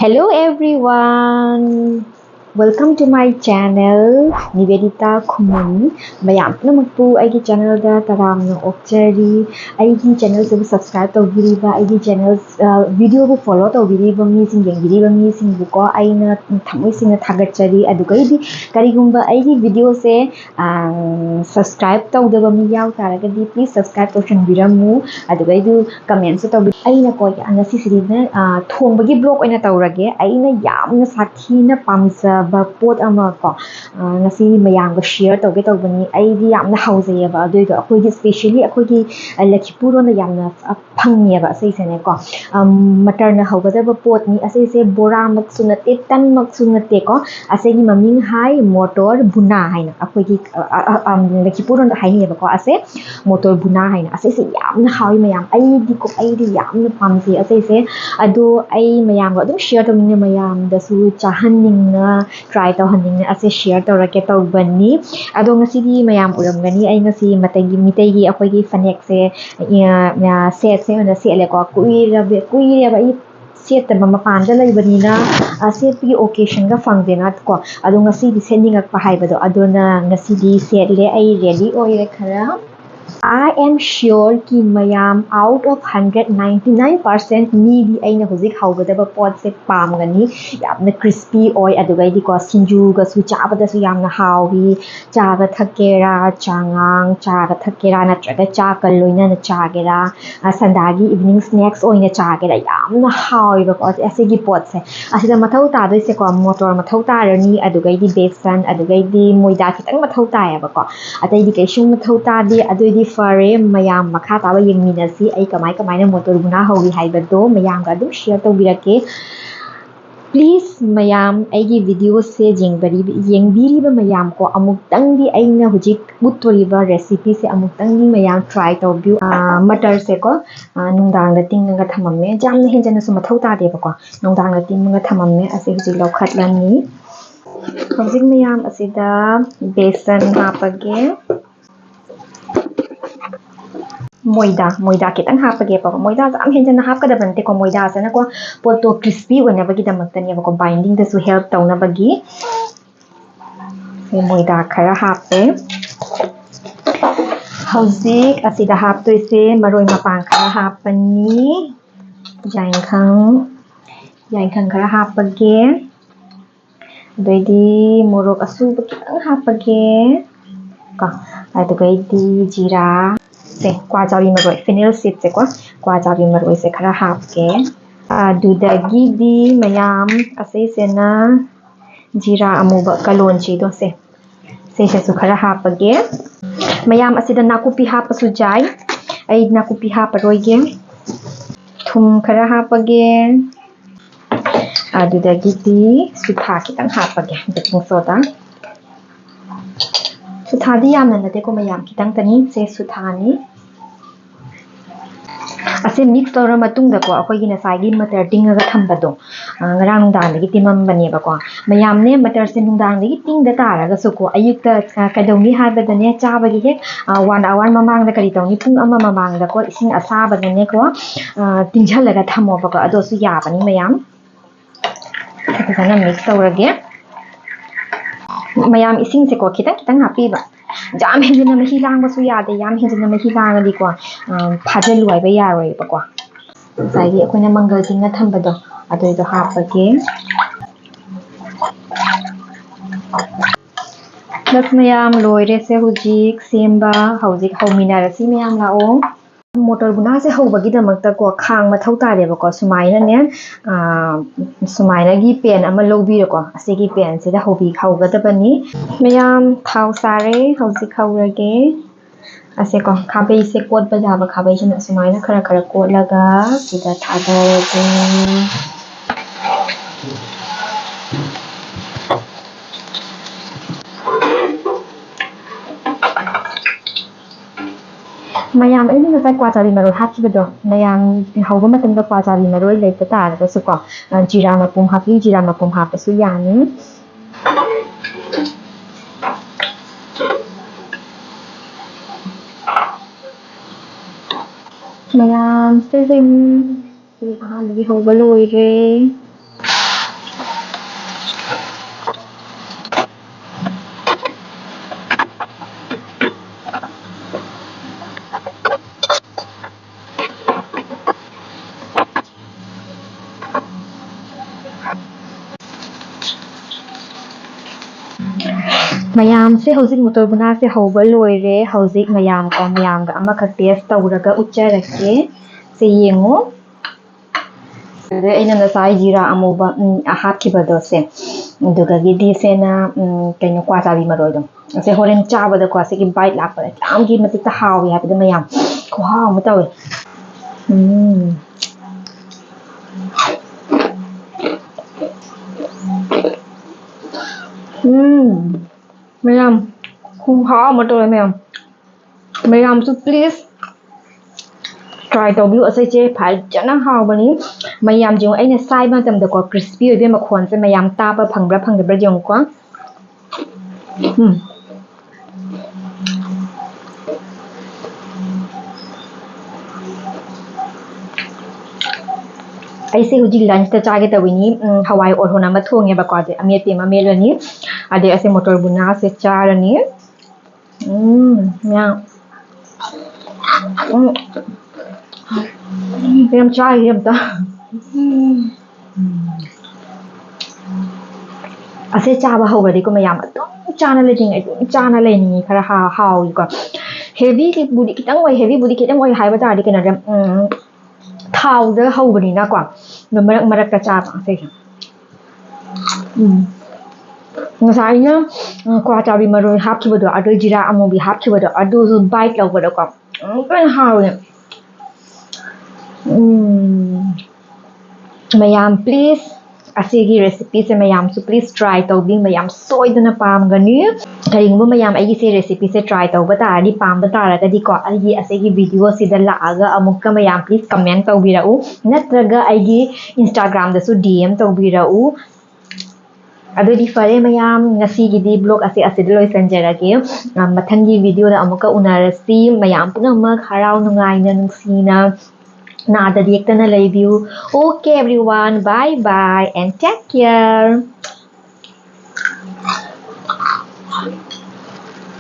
Hello everyone! Welcome to my channel, Nivedita Khumani. Mayam namakpu aigi channel da taramna okchari. Aigi channel se subscribe tawbiriba, aigi channel video bu follow tawbiriba mi sing yengbiriba mi sing bu ko aina thamoi sing thagachari aduga idi karigumba aigi video se subscribe tawdaba mi yautaraga di please subscribe tawchanbiramu aduga idu comment se tawbi aina ko anasi sirina thongbagi blog oina tawrage aina yamna sathina pamsa pot ama ko ngasi mayam ga share tawge tawbani aidi yamna haujayeba aduiga akhoi especially akhoi gi lakhipuro na yamna phangnyeba asaisene ko matar na haugadaba pot ni asaise bora maksu nate tan maksu nate ko asegi maming hai motor buna haina akhoi gi lakhipuro na haineba ko ase motor buna haina asaise yamna hawi mayam aidi yamna pamse asaise adu ai mayam ga adum share tawning mayam da su chahanning try tawhanning ase share tawrake tawbani ado ngasidi mayam uramgani ai ngasi mitei gi akhoi gi fanek se set se na sele ko kuira ba I set ba mapanda laibanina set pi occasion ga fangdena ko ado ngasi di sending ak pa haibado ado na ngasi di set le ai ready oire khara I am sure ki mayam out of 199% midi aina hozik haugadaba pot se pamgani yamna crispy oi adugai di ko sinju ga su chabada su yamna hawi chaga thakera changang chaga thakera natraga chaka loina na chagera sandagi evening snacks oina chagera yamna hawi ba ko asegi pot se asida mathau ta doi se ko motor mathau tarani adugai di besan adugai di moida kitang mathau ta ya ba ko atai di kaisung mathau ta di adoi di fare mayam makha taba yengminasi ai kamai na motor buna hawi haibado mayam ga dum share tawbirake please mayam aigi video se yengbiriba mayam ko amuktang di aina hujik butoriba recipe se amuktang di mayam try tawbiu matar se ko nungdang da tinga thamamme jamna henjana su mathau ta de ba ko nungdang da tinga thamamme ase hujik lokhatlani hujik mayam asida besan hapage moida kitang hapage pa moida jam henjana hapkada bante ko moida sana ko poto crispy wana bagi damaktan ya ko binding da su help tawna bagi moida khara hape hauzik asida hap to ise maroi mapang khara hapani yainkhang khara hapage doidi morok asuba kitang hapage ka adugai di jira se kwa jawi maroi fennel seed se kwa jawi maroi se khara hapke adudagi di mayam ase se na jira amuba kalonchi do se su khara hapage mayam asida nakupi hapasu jai ai nakupi haparoige thum khara hapage adudagi di sutha kitang hapage baking soda suthadi yamna nate ko mayam kitang tani se suthani ase mix tawra matungda ko akhoi gi nasai gi matar tinga ga thambado ngarang nungdang gi timam bani ba ko mayam ne matar se nungdang gi tingda tara ga su ko ayukta kadongni habada ne chaba gi he 1 hour mamang da kari tawni pung ama mamang da ko ising asaba da ne ko tingjhala ga thamo ba ko ado su ya bani mayam kana mix tawrage mayam ising se ko kitang happy ba jam henjana mahi lang ba su ya de yam henjana mahi lang di ko phajal luai ba ya roi ba ko sai gi akoina mangal tinga thambado adoi do hapage das mayam loire se hujik semba hujik haumina rasi mayam lao motor buna se haubagi damakta ko khang mathau ta de ba ko sumaina ne sumaina gi pen ama lobi ko asegi pen se da hobi khaugadabani mayam thau sare hauji khaurage ase ko khabai se kot bajaba khabai jana sumaina khara kotlaga sida thadarage mayam ai na sai kwa chari maroi hapibado mayam hauba matam da kwa chari maroi leita tara su ko jira mapum hapi su yani mayam se lagi hauba loire Mayam se hauzik motor buna se hauba loire hauzik mayam ko mayam ga ama khak test tawraga ucharake se yengo de aina na sai jira amuba hapkhibado se duga gidi se na kaino kwa sabi maroi do se horen chabada ko se ki bite lak pare am gi matik ta hawi habida mayam ko ha mu tawe Mayam không khó mà tôi Mayam Mayam so please try taubu ở đây chế phải cho nó hào bani Mayam dùng ấy này sai bao tầm được có crispy ở bên mà khoan sẽ Mayam ta bao phẳng được dùng quá ấy sẽ huji lunch ta cha cái tàu ini Hawaii or hona mà thua nghe bà coi thế amir tiền mà mel ni ada ấy sẽ motor buna sẽ cha rồi ni nha Mayam try hiểm ta sẽ cha bà hầu vậy đi có Mayam cha nó lên chừng ấy cha nó lên khá là hào còn heavy cái body cái tăng quay heavy body cái tăng quay hai bát đi cái nào thao giờ hầu vậy na quả nó mà cái cha bạn sẽ ngasai nhá qua cha bị mà rồi hấp khi vào đó jira amu bị hấp khi vào đó rồi bite lâu vào đó còn cái hào này Mayam please asigi recipe se Mayam so please try taubing Mayam soidana pam gani karingbo Mayam ai se recipe se try tauba ta di pam ba ta ra di ko ai asigi video sida la aga amukka Mayam please comment taubirau natraga ai Instagram da su DM taubirau ado di fare Mayam ngasi gidi blog ase loi sanjarage mathangi video da amukka unarasi Mayam punamak harau nungai na nungsina Nada react na live you. Okay everyone, bye bye and take care.